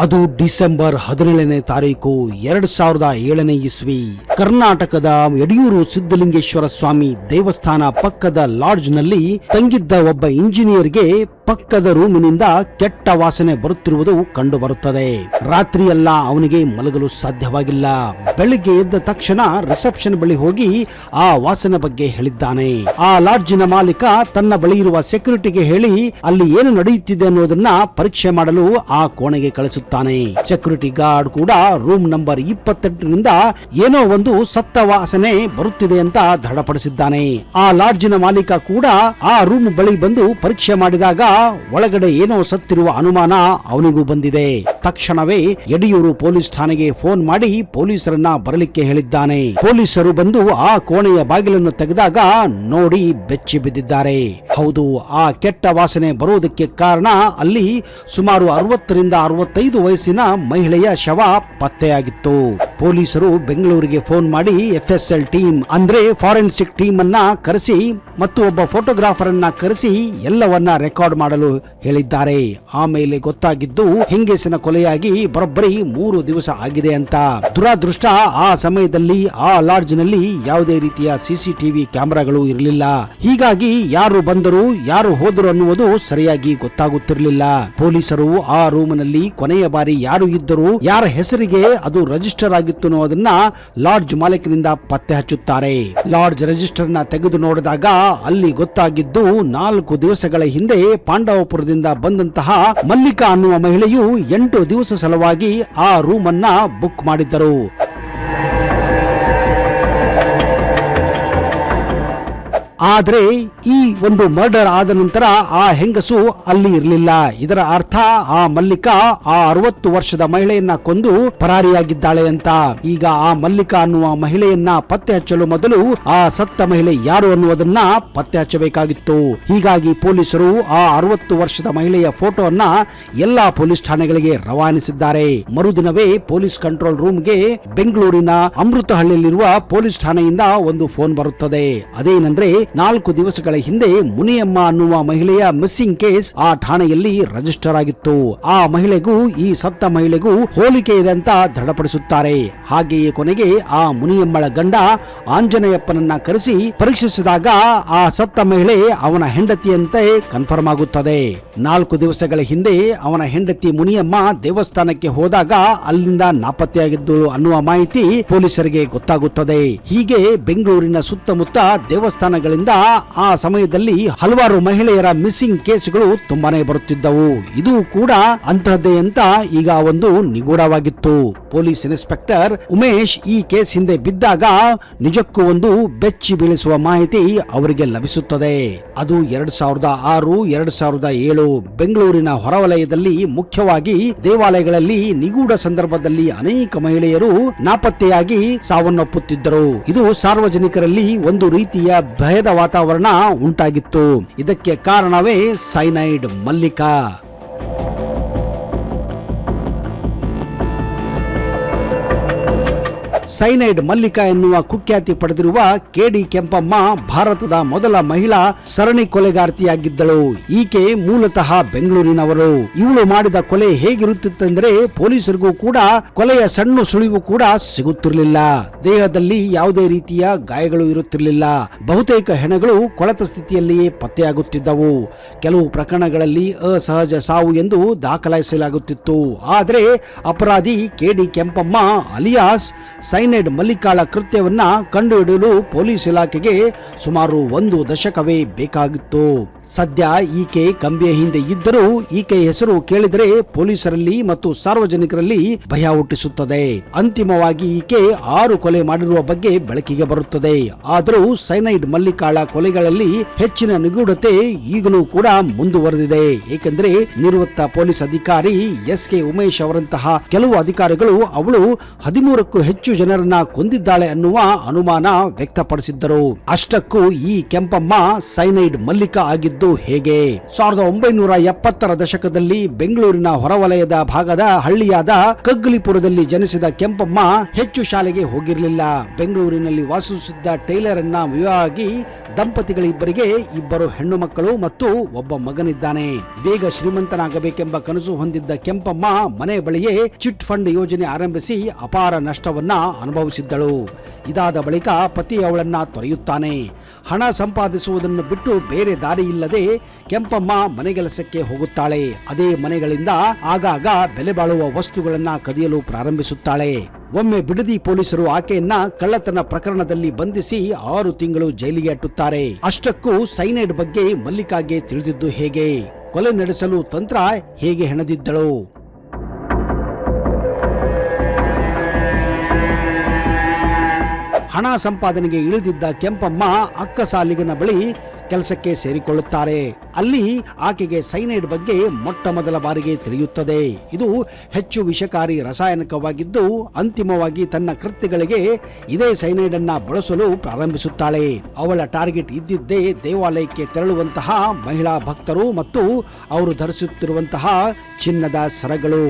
ಅದು ಡಿಸೆಂಬರ್ 17ನೇ ತಾರೀಕು 2007ನೇ ಇಸ್ವಿ. ಕರ್ನಾಟಕದ ಯಡಿಯೂರು ಸಿದ್ದಲಿಂಗೇಶ್ವರ ಸ್ವಾಮಿ ದೇವಸ್ಥಾನ ಪಕ್ಕದ ಲಾಡ್ಜ್ನಲ್ಲಿ ತಂಗಿದ್ದ ಒಬ್ಬ ಇಂಜಿನಿಯರ್ಗೆ ಪಕ್ಕದ ರೂಮಿನಿಂದ ಕೆಟ್ಟ ವಾಸನೆ ಬರುತ್ತಿರುವುದು ಕಂಡು ಬರುತ್ತದೆ. ರಾತ್ರಿಯೆಲ್ಲ ಅವನಿಗೆ ಮಲಗಲು ಸಾಧ್ಯವಾಗಿಲ್ಲ. ಬೆಳಿಗ್ಗೆ ಎದ್ದ ತಕ್ಷಣ ರಿಸೆಪ್ಷನ್ ಬಳಿ ಹೋಗಿ ಆ ವಾಸನೆ ಬಗ್ಗೆ ಹೇಳಿದ್ದಾನೆ. ಆ ಲಾಡ್ಜಿನ ಮಾಲೀಕ ತನ್ನ ಬಳಿ ಇರುವ ಸೆಕ್ಯೂರಿಟಿಗೆ ಹೇಳಿ ಅಲ್ಲಿ ಏನು ನಡೆಯುತ್ತಿದೆ ಅನ್ನೋದನ್ನ ಪರೀಕ್ಷೆ ಮಾಡಲು ಆ ಕೋಣೆಗೆ ಕಳಿಸುತ್ತಾನೆ. ಸೆಕ್ಯೂರಿಟಿ ಗಾರ್ಡ್ ಕೂಡ ರೂಮ್ ನಂಬರ್ 28ರಿಂದ ಏನೋ ಒಂದು ಸತ್ತ ವಾಸನೆ ಬರುತ್ತಿದೆ ಅಂತ ದೃಢಪಡಿಸಿದ್ದಾನೆ. ಆ ಲಾಡ್ಜಿನ ಮಾಲೀಕ ಕೂಡ ಆ ರೂಮ್ ಬಳಿ ಬಂದು ಪರೀಕ್ಷೆ ಮಾಡಿದಾಗ ಒಳಗಡೆ ಏನೋ ಸತ್ತಿರುವ ಅನುಮಾನ ಅವನಿಗೂ ಬಂದಿದೆ. ತಕ್ಷಣವೇ ಯಡಿಯೂರು ಪೊಲೀಸ್ ಠಾಣೆಗೆ ಫೋನ್ ಮಾಡಿ ಪೊಲೀಸರನ್ನ ಬರಲಿಕ್ಕೆ ಹೇಳಿದ್ದಾನೆ. ಪೊಲೀಸರು ಬಂದು ಆ ಕೋಣೆಯ ಬಾಗಿಲನ್ನು ತೆಗೆದಾಗ ನೋಡಿ ಬೆಚ್ಚಿ ಬಿದ್ದಿದ್ದಾರೆ. ಹೌದು, ಆ ಕೆಟ್ಟ ವಾಸನೆ ಬರುವುದಕ್ಕೆ ಕಾರಣ ಅಲ್ಲಿ ಸುಮಾರು 60ರಿಂದ 65 ವಯಸ್ಸಿನ ಮಹಿಳೆಯ ಶವ ಪತ್ತೆಯಾಗಿತ್ತು. ಪೊಲೀಸರು ಬೆಂಗಳೂರಿಗೆ ಫೋನ್ ಮಾಡಿ FSL ಟೀಮ್ ಅಂದ್ರೆ ಫಾರೆನ್ಸಿಕ್ ಟೀಮ್ ಅನ್ನ ಕರೆಸಿ ಮತ್ತು ಒಬ್ಬ ಫೋಟೋಗ್ರಾಫರ್ ಅನ್ನ ಕರೆಸಿ ಎಲ್ಲವನ್ನ ರೆಕಾರ್ಡ್ ಮಾಡಲು ಹೇಳಿದ್ದಾರೆ. ಆಮೇಲೆ ಗೊತ್ತಾಗಿದ್ದು ಹೆಂಗಸಿನ ಕೊಲೆಯಾಗಿ ಬರೋಬ್ಬರಿ 3 ದಿವಸ ಆಗಿದೆ ಅಂತ. ದುರಾದೃಷ್ಟ ಆ ಸಮಯದಲ್ಲಿ ಆ ಲಾಡ್ಜ್ ನಲ್ಲಿ ಯಾವುದೇ ರೀತಿಯ CCTV ಕ್ಯಾಮೆರಾಗಳು ಇರಲಿಲ್ಲ. ಹೀಗಾಗಿ ಯಾರು ಬಂದರು ಯಾರು ಹೋದರು ಅನ್ನುವುದು ಸರಿಯಾಗಿ ಗೊತ್ತಾಗುತ್ತಿರಲಿಲ್ಲ. ಪೊಲೀಸರು ಆ ರೂಮಿನಲ್ಲಿ ಕೊನೆಯ ಬಾರಿ ಯಾರು ಇದ್ದರು, ಯಾರ ಹೆಸರಿಗೆ ಅದು ರಿಜಿಸ್ಟರ್ ಆಗಿತ್ತು ಅನ್ನೋದನ್ನ ಲಾಡ್ಜ್ ಮಾಲೀಕನಿಂದ ಪತ್ತೆ ಹಚ್ಚುತ್ತಾರೆ. ಲಾಡ್ಜ್ ರಿಜಿಸ್ಟರ್ ನ ತೆಗೆದು ನೋಡಿದಾಗ ಅಲ್ಲಿ ಗೊತ್ತಾಗಿದ್ದು 4 ದಿವಸಗಳ ಹಿಂದೆ ಪಾಂಡವಪುರದಿಂದ ಬಂದಂತಹ ಮಲ್ಲಿಕಾ ಅನ್ನುವ ಮಹಿಳೆಯು 8 ದಿವಸ ಸಲುವಾಗಿ ಆ ರೂಮ್ ಅನ್ನ ಬುಕ್ ಮಾಡಿದ್ದರು. ಆದ್ರೆ ಈ ಒಂದು ಮರ್ಡರ್ ಆದ ನಂತರ ಆ ಹೆಂಗಸು ಅಲ್ಲಿ ಇರಲಿಲ್ಲ. ಇದರ ಅರ್ಥ ಆ ಮಲ್ಲಿಕಾ ಆ 60 ವರ್ಷದ ಮಹಿಳೆಯನ್ನ ಕೊಂದು ಪರಾರಿಯಾಗಿದ್ದಾಳೆ ಅಂತ. ಈಗ ಆ ಮಲ್ಲಿಕಾ ಅನ್ನುವ ಮಹಿಳೆಯನ್ನ ಪತ್ತೆ ಹಚ್ಚಲು ಮೊದಲು ಆ ಸತ್ತ ಮಹಿಳೆ ಯಾರು ಅನ್ನುವುದನ್ನ ಪತ್ತೆ ಹಚ್ಚಬೇಕಾಗಿತ್ತು. ಹೀಗಾಗಿ ಪೊಲೀಸರು ಆ 60 ವರ್ಷದ ಮಹಿಳೆಯ ಫೋಟೋವನ್ನ ಎಲ್ಲಾ ಪೊಲೀಸ್ ಠಾಣೆಗಳಿಗೆ ರವಾನಿಸಿದ್ದಾರೆ. ಮರುದಿನವೇ ಪೊಲೀಸ್ ಕಂಟ್ರೋಲ್ ರೂಮ್ಗೆ ಬೆಂಗಳೂರಿನ ಅಮೃತಹಳ್ಳಿಯಲ್ಲಿರುವ ಪೊಲೀಸ್ ಠಾಣೆಯಿಂದ ಒಂದು ಫೋನ್ ಬರುತ್ತದೆ. ಅದೇನೆಂದ್ರೆ 4 ದಿವಸಗಳ ಹಿಂದೆ ಮುನಿಯಮ್ಮ ಅನ್ನುವ ಮಹಿಳೆಯ ಮಿಸ್ಸಿಂಗ್ ಕೇಸ್ ಆ ಠಾಣೆಯಲ್ಲಿ ರಿಜಿಸ್ಟರ್ ಆಗಿತ್ತು. ಆ ಮಹಿಳೆಗೂ ಈ ಸತ್ತ ಮಹಿಳೆಗೂ ಹೋಲಿಕೆ ಇದೆ ಅಂತ ದೃಢಪಡಿಸುತ್ತಾರೆ. ಹಾಗೆಯೇ ಕೊನೆಗೆ ಆ ಮುನಿಯಮ್ಮಳ ಗಂಡ ಆಂಜನೇಯಪ್ಪನನ್ನ ಕರೆಸಿ ಪರೀಕ್ಷಿಸಿದಾಗ ಆ ಸತ್ತ ಮಹಿಳೆ ಅವನ ಹೆಂಡತಿಯಂತೆ ಕನ್ಫರ್ಮ್ ಆಗುತ್ತದೆ. 4 ದಿವಸಗಳ ಹಿಂದೆ ಅವನ ಹೆಂಡತಿ ಮುನಿಯಮ್ಮ ದೇವಸ್ಥಾನಕ್ಕೆ ಹೋದಾಗ ಅಲ್ಲಿಂದ ನಾಪತ್ತೆಯಾಗಿದ್ದಳು ಅನ್ನುವ ಮಾಹಿತಿ ಪೊಲೀಸರಿಗೆ ಗೊತ್ತಾಗುತ್ತದೆ. ಹೀಗೆ ಬೆಂಗಳೂರಿನ ಸುತ್ತಮುತ್ತ ದೇವಸ್ಥಾನಗಳಿಂದ ಆ ಸಮಯದಲ್ಲಿ ಹಲವಾರು ಮಹಿಳೆಯರ ಮಿಸ್ಸಿಂಗ್ ಕೇಸ್ಗಳು ತುಂಬಾನೇ ಬರುತ್ತಿದ್ದವು. ಇದು ಕೂಡ ಅಂತಹದ್ದೇ ಅಂತ ಈಗ ಒಂದು ನಿಗೂಢವಾಗಿತ್ತು. ಪೊಲೀಸ್ ಇನ್ಸ್ಪೆಕ್ಟರ್ ಉಮೇಶ್ ಈ ಕೇಸ್ ಹಿಂದೆ ಬಿದ್ದಾಗ ನಿಜಕ್ಕೂ ಒಂದು ಬೆಚ್ಚಿ ಬೀಳಿಸುವ ಮಾಹಿತಿ ಅವರಿಗೆ ಲಭಿಸುತ್ತದೆ. ಅದು 2006, 2007 ಬೆಂಗಳೂರಿನ ಹೊರವಲಯದಲ್ಲಿ ಮುಖ್ಯವಾಗಿ ದೇವಾಲಯಗಳಲ್ಲಿ ನಿಗೂಢ ಸಂದರ್ಭದಲ್ಲಿ ಅನೇಕ ಮಹಿಳೆಯರು ನಾಪತ್ತೆಯಾಗಿ ಸಾವನ್ನಪ್ಪುತ್ತಿದ್ದರು. ಇದು ಸಾರ್ವಜನಿಕರಲ್ಲಿ ಒಂದು ರೀತಿಯ ಭಯದ ವಾತಾವರಣ ಉಂಟಾಗಿತ್ತು. ಇದಕ್ಕೆ ಕಾರಣವೇ ಸೈನೈಡ್ ಮಲ್ಲಿಕಾ. ಸೈನೈಡ್ ಮಲ್ಲಿಕಾ ಎನ್ನುವ ಕುಖ್ಯಾತಿ ಪಡೆದಿರುವ KD ಕೆಂಪಮ್ಮ ಭಾರತದ ಮೊದಲ ಮಹಿಳಾ ಸರಣಿ ಕೊಲೆಗಾರ್ತಿಯಾಗಿದ್ದಳು. ಈಕೆ ಮೂಲತಃ ಬೆಂಗಳೂರಿನವರು. ಇವಳು ಮಾಡಿದ ಕೊಲೆ ಹೇಗಿರುತ್ತಿತ್ತೆಂದರೆ ಪೊಲೀಸರಿಗೂ ಕೂಡ ಕೊಲೆಯ ಸಣ್ಣ ಸುಳಿವು ಕೂಡ ಸಿಗುತ್ತಿರಲಿಲ್ಲ. ದೇಹದಲ್ಲಿ ಯಾವುದೇ ರೀತಿಯ ಗಾಯಗಳು ಇರುತ್ತಿರಲಿಲ್ಲ. ಬಹುತೇಕ ಹೆಣಗಳು ಕೊಳೆತ ಸ್ಥಿತಿಯಲ್ಲಿಯೇ ಪತ್ತೆಯಾಗುತ್ತಿದ್ದವು. ಕೆಲವು ಪ್ರಕರಣಗಳಲ್ಲಿ ಅಸಹಜ ಸಾವು ಎಂದು ದಾಖಲಿಸಲಾಗುತ್ತಿತ್ತು. ಆದರೆ ಅಪರಾಧಿ KD ಕೆಂಪಮ್ಮ ಅಲಿಯಾಸ್ ಸೈನೈಡ್ ಮಲ್ಲಿಕಾಳ ಕೃತ್ಯವನ್ನ ಕಂಡುಹಿಡಿಯಲು ಪೊಲೀಸ್ ಇಲಾಖೆಗೆ ಸುಮಾರು 1 ದಶಕವೇ ಬೇಕಾಗಿತ್ತು. ಸದ್ಯ ಈಕೆ ಕಂಬಿಯ ಹಿಂದೆ ಇದ್ದರೂ ಈಕೆ ಹೆಸರು ಕೇಳಿದರೆ ಪೊಲೀಸರಲ್ಲಿ ಮತ್ತು ಸಾರ್ವಜನಿಕರಲ್ಲಿ ಭಯ ಹುಟ್ಟಿಸುತ್ತದೆ. ಅಂತಿಮವಾಗಿ ಈಕೆ 6 ಕೊಲೆ ಮಾಡಿರುವ ಬಗ್ಗೆ ಬೆಳಕಿಗೆ ಬರುತ್ತದೆ. ಆದರೂ ಸೈನೈಡ್ ಮಲ್ಲಿಕಾಳ ಕೊಲೆಗಳಲ್ಲಿ ಹೆಚ್ಚಿನ ನಿಗೂಢತೆ ಈಗಲೂ ಕೂಡ ಮುಂದುವರೆದಿದೆ. ಏಕೆಂದರೆ ನಿವೃತ್ತ ಪೊಲೀಸ್ ಅಧಿಕಾರಿ SK ಉಮೇಶ್ ಅವರಂತಹ ಕೆಲವು ಅಧಿಕಾರಿಗಳು ಅವಳು 13ಕ್ಕೂ ಹೆಚ್ಚು ಜನರನ್ನ ಕೊಂದಿದ್ದಾಳೆ ಅನ್ನುವ ಅನುಮಾನ ವ್ಯಕ್ತಪಡಿಸಿದ್ದರು. ಅಷ್ಟಕ್ಕೂ ಈ ಕೆಂಪಮ್ಮ ಸೈನೈಡ್ ಮಲ್ಲಿಕಾ ಆಗಿದ್ದು ಹೋಗಿದ್ದು ಹೇಗೆ? 1970ರ ದಶಕದಲ್ಲಿ ಬೆಂಗಳೂರಿನ ಹೊರವಲಯದ ಭಾಗದ ಹಳ್ಳಿಯಾದ ಕಗ್ಗಲಿಪುರದಲ್ಲಿ ಜನಿಸಿದ ಕೆಂಪಮ್ಮ ಹೆಚ್ಚು ಶಾಲೆಗೆ ಹೋಗಿರಲಿಲ್ಲ. ಬೆಂಗಳೂರಿನಲ್ಲಿ ವಾಸಿಸುತ್ತಿದ್ದ ಟೈಲರ್ ಅನ್ನ ವಿವಾಹವಾಗಿ ದಂಪತಿಗಳಿಬ್ಬರಿಗೆ 2 ಹೆಣ್ಣು ಮಕ್ಕಳು ಮತ್ತು ಒಬ್ಬ ಮಗನಿದ್ದಾನೆ. ಬೇಗ ಶ್ರೀಮಂತನಾಗಬೇಕೆಂಬ ಕನಸು ಹೊಂದಿದ್ದ ಕೆಂಪಮ್ಮ ಮನೆ ಬಳಿಯೇ ಚಿಟ್ ಫಂಡ್ ಯೋಜನೆ ಆರಂಭಿಸಿ ಅಪಾರ ನಷ್ಟವನ್ನ ಅನುಭವಿಸಿದ್ದಳು. ಇದಾದ ಬಳಿಕ ಪತಿ ಅವಳನ್ನ ತೊರೆಯುತ್ತಾನೆ. ಹಣ ಸಂಪಾದಿಸುವುದನ್ನು ಬಿಟ್ಟು ಬೇರೆ ದಾರಿ ಇಲ್ಲದೆ ಕೆಂಪಮ್ಮ ಮನೆಗೆಲಸಕ್ಕೆ ಹೋಗುತ್ತಾಳೆ. ಅದೇ ಮನೆಗಳಿಂದ ಆಗಾಗ ಬೆಲೆ ಬಾಳುವ ವಸ್ತುಗಳನ್ನ ಕದಿಯಲು ಪ್ರಾರಂಭಿಸುತ್ತಾಳೆ. ಒಮ್ಮೆ ಬಿಡದಿ ಪೊಲೀಸರು ಆಕೆಯನ್ನ ಕಳ್ಳತನ ಪ್ರಕರಣದಲ್ಲಿ ಬಂಧಿಸಿ 6 ತಿಂಗಳು ಜೈಲಿಗೆ ಅಟ್ಟುತ್ತಾರೆ. ಅಷ್ಟಕ್ಕೂ ಸೈನೈಡ್ ಬಗ್ಗೆ ಮಲ್ಲಿಕಾಗೆ ತಿಳಿದಿದ್ದು ಹೇಗೆ? ಕೊಲೆ ನಡೆಸಲು ತಂತ್ರ ಹೇಗೆ ಹೆಣೆದಿದ್ದಳು? ಹಣ ಸಂಪಾದನೆಗೆ ಇಳಿದಿದ್ದ ಕೆಂಪಮ್ಮ ಅಕ್ಕ ಸಾಲಿಗನ ಬಳಿ ಕೆಲಸಕ್ಕೆ ಸೇರಿಕೊಳ್ಳುತ್ತಾರೆ. ಅಲ್ಲಿ ಆಕೆಗೆ ಸೈನೈಡ್ ಬಗ್ಗೆ ಮೊಟ್ಟ ಮೊದಲ ಬಾರಿಗೆ ತಿಳಿಯುತ್ತದೆ. ಇದು ಹೆಚ್ಚು ವಿಷಕಾರಿ ರಾಸಾಯನಿಕವಾಗಿದ್ದು ಅಂತಿಮವಾಗಿ ತನ್ನ ಕೃತ್ಯಗಳಿಗೆ ಇದೇ ಸೈನೈಡ್ ಅನ್ನ ಬಳಸಲು ಪ್ರಾರಂಭಿಸುತ್ತಾಳೆ. ಅವಳ ಟಾರ್ಗೆಟ್ ಇದ್ದಿದ್ದೇ ದೇವಾಲಯಕ್ಕೆ ತೆರಳುವಂತಹ ಮಹಿಳಾ ಭಕ್ತರು ಮತ್ತು ಅವರು ಧರಿಸುತ್ತಿರುವಂತಹ ಚಿನ್ನದ ಸರಗಳು.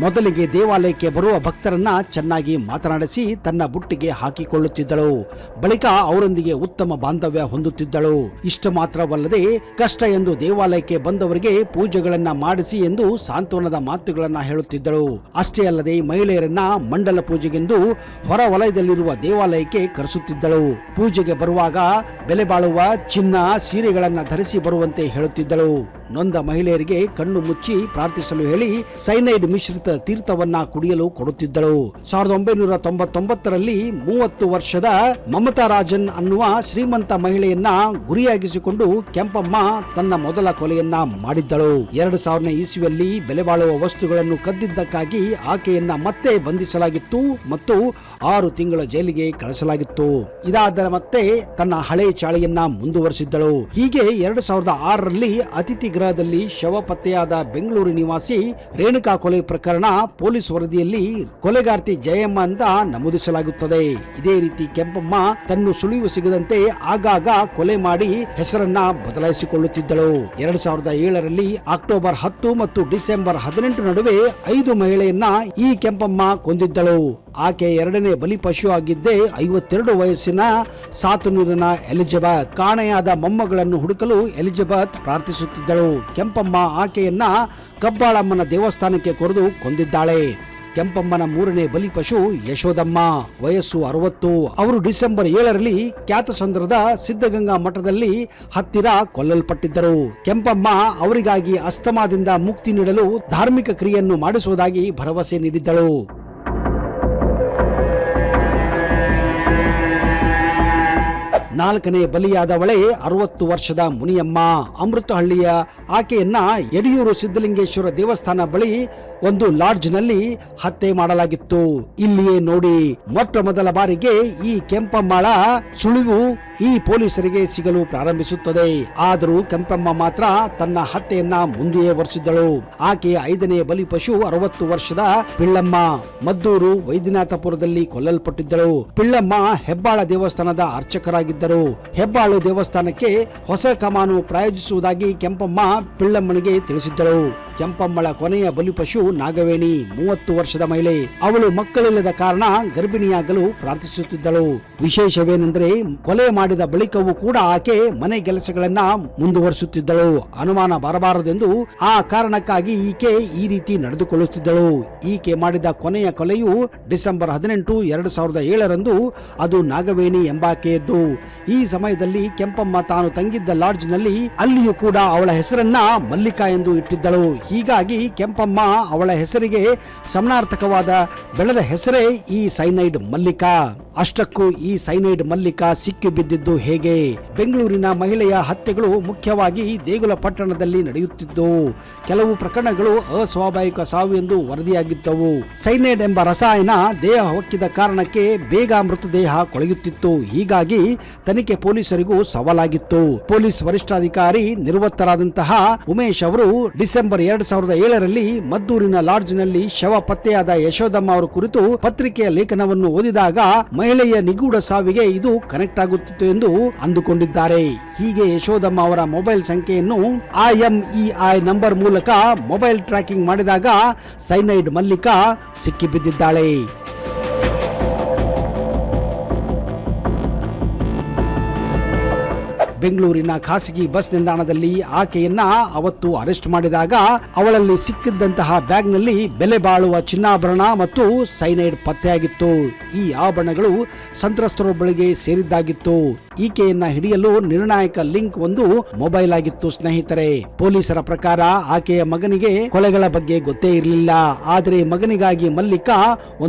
ಮೊದಲಿಗೆ ದೇವಾಲಯಕ್ಕೆ ಬರುವ ಭಕ್ತರನ್ನ ಚೆನ್ನಾಗಿ ಮಾತನಾಡಿಸಿ ತನ್ನ ಬುಟ್ಟಿಗೆ ಹಾಕಿಕೊಳ್ಳುತ್ತಿದ್ದಳು. ಬಳಿಕ ಅವರೊಂದಿಗೆ ಉತ್ತಮ ಬಾಂಧವ್ಯ ಹೊಂದುತ್ತಿದ್ದಳು. ಇಷ್ಟ ಮಾತ್ರವಲ್ಲದೆ ಕಷ್ಟ ಎಂದು ದೇವಾಲಯಕ್ಕೆ ಬಂದವರಿಗೆ ಪೂಜೆಗಳನ್ನ ಮಾಡಿಸಿ ಎಂದು ಸಾಂತ್ವನದ ಮಾತುಗಳನ್ನ ಹೇಳುತ್ತಿದ್ದಳು. ಅಷ್ಟೇ ಅಲ್ಲದೆ ಮಹಿಳೆಯರನ್ನ ಮಂಡಲ ಪೂಜೆಗೆಂದು ಹೊರ ವಲಯದಲ್ಲಿರುವ ದೇವಾಲಯಕ್ಕೆ ಕರೆಸುತ್ತಿದ್ದಳು. ಪೂಜೆಗೆ ಬರುವಾಗ ಬೆಲೆ ಬಾಳುವ ಚಿನ್ನ ಸೀರೆಗಳನ್ನ ಧರಿಸಿ ಬರುವಂತೆ ಹೇಳುತ್ತಿದ್ದಳು. ನೊಂದ ಮಹಿಳೆಯರಿಗೆ ಕಣ್ಣು ಮುಚ್ಚಿ ಪ್ರಾರ್ಥಿಸಲು ಹೇಳಿ ಸೈನೈಡ್ ಮಿಶ್ರಿತ ತೀರ್ಥವನ್ನ ಕುಡಿಯಲು ಕೊಡುತ್ತಿದ್ದಳು. 1999ರಲ್ಲಿ 30 ವರ್ಷದ ಮಮತಾ ರಾಜನ್ ಅನ್ನುವ ಶ್ರೀಮಂತ ಮಹಿಳೆಯನ್ನ ಗುರಿಯಾಗಿಸಿಕೊಂಡು ಕೆಂಪಮ್ಮ ತನ್ನ ಮೊದಲ ಕೊಲೆಯನ್ನ ಮಾಡಿದ್ದಳು. 2000ನೇ ಇಸ್ವಿಯಲ್ಲಿ ಬೆಲೆ ಬಾಳುವ ವಸ್ತುಗಳನ್ನು ಕದ್ದಿದ್ದಕ್ಕಾಗಿ ಆಕೆಯನ್ನ ಮತ್ತೆ ಬಂಧಿಸಲಾಗಿತ್ತು ಮತ್ತು 6 ತಿಂಗಳ ಜೈಲಿಗೆ ಕಳಿಸಲಾಗಿತ್ತು. ಇದಾದ ಮತ್ತೆ ತನ್ನ ಹಳೆ ಚಾಳಿಯನ್ನ ಮುಂದುವರೆಸಿದ್ದಳು. ಹೀಗೆ 2006ರಲ್ಲಿ ಅತಿಥಿ ಗೃಹದಲ್ಲಿ ಶವ ಪತ್ತೆಯಾದ ಬೆಂಗಳೂರು ನಿವಾಸಿ ರೇಣುಕಾ ಕೊಲೆ ಪ್ರಕರಣ ಪೊಲೀಸ್ ವರದಿಯಲ್ಲಿ ಕೊಲೆಗಾರ್ತಿ ಜಯಮ್ಮ ಅಂತ ನಮೂದಿಸಲಾಗುತ್ತದೆ. ಇದೇ ರೀತಿ ಕೆಂಪಮ್ಮ ತನ್ನು ಸುಳಿವು ಸಿಗದಂತೆ ಆಗಾಗ ಕೊಲೆ ಮಾಡಿ ಹೆಸರನ್ನ ಬದಲಾಯಿಸಿಕೊಳ್ಳುತ್ತಿದ್ದಳು. 2007ರಲ್ಲಿ ಅಕ್ಟೋಬರ್ 10 ಮತ್ತು ಡಿಸೆಂಬರ್ 18 ನಡುವೆ 5 ಮಹಿಳೆಯನ್ನ ಈ ಕೆಂಪಮ್ಮ ಕೊಂದಿದ್ದಳು. ಆಕೆ ಎರಡನೇ ಬಲಿಪಶು ಆಗಿದ್ದೇ 52 ವಯಸ್ಸಿನ ಸಾತನೂರಿನ ಎಲಿಜಬೆತ್. ಕಾಣೆಯಾದ ಮೊಮ್ಮಗಳನ್ನು ಹುಡುಕಲು ಎಲಿಜಬೆತ್ ಪ್ರಾರ್ಥಿಸುತ್ತಿದ್ದಳು. ಕೆಂಪಮ್ಮ ಆಕೆಯನ್ನ ಕಬ್ಬಾಳಮ್ಮನ ದೇವಸ್ಥಾನಕ್ಕೆ ಕೊರೆದು ಕೊಂದಿದ್ದಾಳೆ. ಕೆಂಪಮ್ಮನ 3ನೇ ಬಲಿಪಶು ಯಶೋದಮ್ಮ, ವಯಸ್ಸು 60. ಅವರು ಡಿಸೆಂಬರ್ 7ರಲ್ಲಿ ಕ್ಯಾತಸಂದ್ರದ ಸಿದ್ಧಗಂಗಾ ಮಠದಲ್ಲಿ ಹತ್ತಿರ ಕೊಲ್ಲಲ್ಪಟ್ಟಿದ್ದರು. ಕೆಂಪಮ್ಮ ಅವರಿಗಾಗಿ ಅಸ್ತಮಾದಿಂದ ಮುಕ್ತಿ ನೀಡಲು ಧಾರ್ಮಿಕ ಕ್ರಿಯೆಯನ್ನು ಮಾಡಿಸುವುದಾಗಿ ಭರವಸೆ ನೀಡಿದ್ದಳು. 4ನೇ ಬಲಿಯಾದವಳೇ 60 ವರ್ಷದ ಮುನಿಯಮ್ಮ. ಅಮೃತಹಳ್ಳಿಯ ಆಕೆಯನ್ನ ಯಡಿಯೂರು ಸಿದ್ದಲಿಂಗೇಶ್ವರ ದೇವಸ್ಥಾನ ಬಳಿ ಒಂದು ಲಾಡ್ಜ್ನಲ್ಲಿ ಹತ್ಯೆ ಮಾಡಲಾಗಿತ್ತು. ಇಲ್ಲಿಯೇ ನೋಡಿ, ಮೊಟ್ಟ ಮೊದಲ ಬಾರಿಗೆ ಈ ಕೆಂಪಮ್ಮಳ ಸುಳಿವು ಈ ಪೊಲೀಸರಿಗೆ ಸಿಗಲು ಪ್ರಾರಂಭಿಸುತ್ತದೆ. ಆದರೂ ಕೆಂಪಮ್ಮ ಮಾತ್ರ ತನ್ನ ಹತ್ಯೆಯನ್ನ ಮುಂದುವರೆಸಿದ್ದಳು. ಆಕೆಯ 5ನೇ ಬಲಿಪಶು 60 ವರ್ಷದ ಪಿಳ್ಳಮ್ಮ. ಮದ್ದೂರು ವೈದ್ಯನಾಥಪುರದಲ್ಲಿ ಕೊಲ್ಲಲ್ಪಟ್ಟಿದ್ದಳು. ಪಿಳ್ಳಮ್ಮ ಹೆಬ್ಬಾಳ ದೇವಸ್ಥಾನದ ಅರ್ಚಕರಾಗಿದ್ದರು. ಹೆಬ್ಬಾಳು ದೇವಸ್ಥಾನಕ್ಕೆ ಹೊಸ ಕಮಾನು ಪ್ರಾಯೋಜಿಸುವುದಾಗಿ ಕೆಂಪಮ್ಮ ಪಿಳ್ಳಮ್ಮನಿಗೆ ತಿಳಿಸಿದ್ದಳು. ಕೆಂಪಮ್ಮಳ ಕೊನೆಯ ಬಲಿಪಶು ನಾಗವೇಣಿ, 30 ವರ್ಷದ ಮಹಿಳೆ. ಅವಳು ಮಕ್ಕಳಿಲ್ಲದ ಕಾರಣ ಗರ್ಭಿಣಿಯಾಗಲು ಪ್ರಾರ್ಥಿಸುತ್ತಿದ್ದಳು. ವಿಶೇಷವೇನೆಂದರೆ ಕೊಲೆ ಮಾಡಿದ ಬಳಿಕವೂ ಕೂಡ ಆಕೆ ಮನೆ ಕೆಲಸಗಳನ್ನ ಮುಂದುವರಿಸುತ್ತಿದ್ದಳು. ಅನುಮಾನ ಬರಬಾರದೆಂದು ಆ ಕಾರಣಕ್ಕಾಗಿ ಈಕೆ ಈ ರೀತಿ ನಡೆದುಕೊಳ್ಳುತ್ತಿದ್ದಳು. ಈಕೆ ಮಾಡಿದ ಕೊನೆಯ ಕೊಲೆಯು ಡಿಸೆಂಬರ್ 18, 2007ರಂದು ಅದು ನಾಗವೇಣಿ ಎಂಬಾಕೆಯದ್ದು. ಈ ಸಮಯದಲ್ಲಿ ಕೆಂಪಮ್ಮ ತಾನು ತಂಗಿದ್ದ ಲಾಡ್ಜ್ನಲ್ಲಿ ಅಲ್ಲಿಯೂ ಕೂಡ ಅವಳ ಹೆಸರನ್ನ ಮಲ್ಲಿಕಾ ಎಂದು ಇಟ್ಟಿದ್ದಳು. ಹೀಗಾಗಿ ಕೆಂಪಮ್ಮ ಅವಳ ಹೆಸರಿಗೆ ಸಮಾನಾರ್ಥಕವಾದ ಬೆಳೆದ ಹೆಸರೇ ಈ ಸೈನೈಡ್ ಮಲ್ಲಿಕಾ. ಅಷ್ಟಕ್ಕೂ ಈ ಸೈನೈಡ್ ಮಲ್ಲಿಕಾ ಸಿಕ್ಕಿ ಬಿದ್ದಿದ್ದು ಹೇಗೆ? ಬೆಂಗಳೂರಿನ ಮಹಿಳೆಯ ಹತ್ಯೆಗಳು ಮುಖ್ಯವಾಗಿ ದೇಗುಲ ಪಟ್ಟಣದಲ್ಲಿ ನಡೆಯುತ್ತಿದ್ದವು. ಕೆಲವು ಪ್ರಕರಣಗಳು ಅಸ್ವಾಭಾವಿಕ ಸಾವು ಎಂದು ವರದಿಯಾಗಿದ್ದವು. ಸೈನೈಡ್ ಎಂಬ ರಸಾಯನ ದೇಹ ಹೊಕ್ಕಿದ ಕಾರಣಕ್ಕೆ ಬೇಗ ಮೃತದೇಹ ಕೊಳೆಯುತ್ತಿತ್ತು. ಹೀಗಾಗಿ ತನಿಖೆ ಪೊಲೀಸರಿಗೂ ಸವಾಲಾಗಿತ್ತು. ಪೊಲೀಸ್ ವರಿಷ್ಠಾಧಿಕಾರಿ ನಿವೃತ್ತರಾದಂತಹ ಉಮೇಶ್ ಅವರು ಡಿಸೆಂಬರ್ 2007ರಲ್ಲಿ ಮದ್ದೂರಿನ ಲಾಡ್ಜ್ನಲ್ಲಿ ಶವ ಪತ್ತೆಯಾದ ಯಶೋದಮ್ಮ ಅವರ ಕುರಿತು ಪತ್ರಿಕೆಯ ಲೇಖನವನ್ನು ಓದಿದಾಗ ಮಹಿಳೆಯ ನಿಗೂಢ ಸಾವಿಗೆ ಇದು ಕನೆಕ್ಟ್ ಆಗುತ್ತಿತ್ತು ಆಗಿತ್ತು ಎಂದು ಅಂದುಕೊಂಡಿದ್ದಾರೆ. ಹೀಗೆ ಯಶೋದಮ್ಮ ಅವರ ಮೊಬೈಲ್ ಸಂಖ್ಯೆಯನ್ನು IMEI ನಂಬರ್ ಮೂಲಕ ಮೊಬೈಲ್ ಟ್ರ್ಯಾಕಿಂಗ್ ಮಾಡಿದಾಗ ಸೈನೈಡ್ ಮಲ್ಲಿಕಾ ಸಿಕ್ಕಿಬಿದ್ದಿದ್ದಾಳೆ. ಬೆಂಗಳೂರಿನ ಖಾಸಗಿ ಬಸ್ ನಿಲ್ದಾಣದಲ್ಲಿ ಆಕೆಯನ್ನ ಅವತ್ತು ಅರೆಸ್ಟ್ ಮಾಡಿದಾಗ ಅವಳಲ್ಲಿ ಸಿಕ್ಕಿದ್ದಂತಹ ಬ್ಯಾಗ್ನಲ್ಲಿ ಬೆಲೆ ಬಾಳುವ ಚಿನ್ನಾಭರಣ ಮತ್ತು ಸೈನೈಡ್ ಪತ್ತೆಯಾಗಿತ್ತು. ಈ ಆಭರಣಗಳು ಸಂತ್ರಸ್ತರೊಬ್ಬಳಿಗೆ ಸೇರಿದ್ದಾಗಿತ್ತು. ಈಕೆಯನ್ನ ಹಿಡಿಯಲು ನಿರ್ಣಾಯಕ ಲಿಂಕ್ ಒಂದು ಮೊಬೈಲ್ ಆಗಿತ್ತು. ಸ್ನೇಹಿತರೆ, ಪೊಲೀಸರ ಪ್ರಕಾರ ಆಕೆಯ ಮಗನಿಗೆ ಕೊಲೆಗಳ ಬಗ್ಗೆ ಗೊತ್ತೇ ಇರಲಿಲ್ಲ. ಆದರೆ ಮಗನಿಗಾಗಿ ಮಲ್ಲಿಕಾ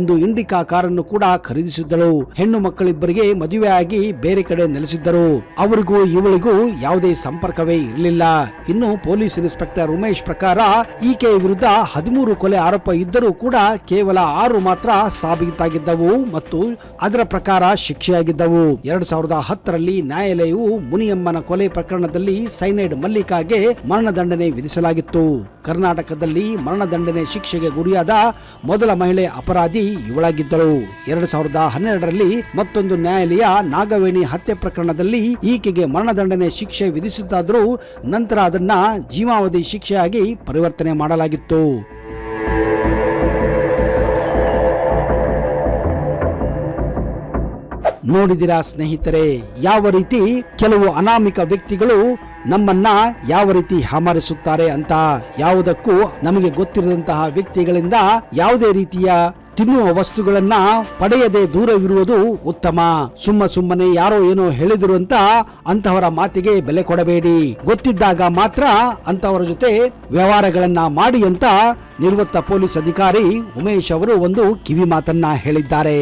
ಒಂದು ಇಂಡಿಕಾ ಕಾರನ್ನು ಕೂಡ ಖರೀದಿಸಿದ್ದಳು. ಹೆಣ್ಣು ಮಕ್ಕಳಿಬ್ಬರಿಗೆ ಮದುವೆ ಆಗಿ ಬೇರೆ ಕಡೆ ನೆಲೆಸಿದ್ದರು. ಅವರಿಗೂ ಇವಳಿಗೂ ಯಾವುದೇ ಸಂಪರ್ಕವೇ ಇರಲಿಲ್ಲ. ಇನ್ನು ಪೊಲೀಸ್ ಇನ್ಸ್ಪೆಕ್ಟರ್ ಉಮೇಶ್ ಪ್ರಕಾರ ಈಕೆಯ ವಿರುದ್ಧ 13 ಕೊಲೆ ಆರೋಪ ಇದ್ದರೂ ಕೂಡ ಕೇವಲ 6 ಮಾತ್ರ ಸಾಬೀತಾಗಿದ್ದವು ಮತ್ತು ಅದರ ಪ್ರಕಾರ ಶಿಕ್ಷೆಯಾಗಿದ್ದವು. 2010 ನ್ಯಾಯಾಲಯವು ಮುನಿಯಮ್ಮನ ಕೊಲೆ ಪ್ರಕರಣದಲ್ಲಿ ಸೈನೈಡ್ ಮಲ್ಲಿಕಾಗೆ ಮರಣದಂಡನೆ ವಿಧಿಸಲಾಗಿತ್ತು. ಕರ್ನಾಟಕದಲ್ಲಿ ಮರಣದಂಡನೆ ಶಿಕ್ಷೆಗೆ ಗುರಿಯಾದ ಮೊದಲ ಮಹಿಳೆ ಅಪರಾಧಿ ಇವಳಾಗಿದ್ದಳು. 2012ರಲ್ಲಿ ಮತ್ತೊಂದು ನ್ಯಾಯಾಲಯ ನಾಗವೇಣಿ ಹತ್ಯೆ ಪ್ರಕರಣದಲ್ಲಿ ಈಕೆಗೆ ಮರಣದಂಡನೆ ಶಿಕ್ಷೆ ವಿಧಿಸುತ್ತಾದರೂ ನಂತರ ಅದನ್ನ ಜೀವಾವಧಿ ಶಿಕ್ಷೆಯಾಗಿ ಪರಿವರ್ತನೆ ಮಾಡಲಾಗಿತ್ತು. ನೋಡಿದಿರಾ ಸ್ನೇಹಿತರೆ, ಯಾವ ರೀತಿ ಕೆಲವು ಅನಾಮಿಕ ವ್ಯಕ್ತಿಗಳು ನಮ್ಮನ್ನ ಯಾವ ರೀತಿ ಹಮಾರಿಸುತ್ತಾರೆ ಅಂತ. ಯಾವುದಕ್ಕೂ ನಮಗೆ ಗೊತ್ತಿರದಂತಹ ವ್ಯಕ್ತಿಗಳಿಂದ ಯಾವುದೇ ರೀತಿಯ ತಿನ್ನುವ ವಸ್ತುಗಳನ್ನ ಪಡೆಯದೆ ದೂರವಿರುವುದು ಉತ್ತಮ. ಸುಮ್ಮನೆ ಯಾರೋ ಏನೋ ಹೇಳಿದ್ರು ಅಂತ ಅಂತವರ ಮಾತಿಗೆ ಬೆಲೆ ಕೊಡಬೇಡಿ. ಗೊತ್ತಿದ್ದಾಗ ಮಾತ್ರ ಅಂತವರ ಜೊತೆ ವ್ಯವಹಾರಗಳನ್ನ ಮಾಡಿ ಅಂತ ನಿವೃತ್ತ ಪೊಲೀಸ್ ಅಧಿಕಾರಿ ಉಮೇಶ್ ಅವರು ಒಂದು ಕಿವಿ ಮಾತನ್ನ ಹೇಳಿದ್ದಾರೆ.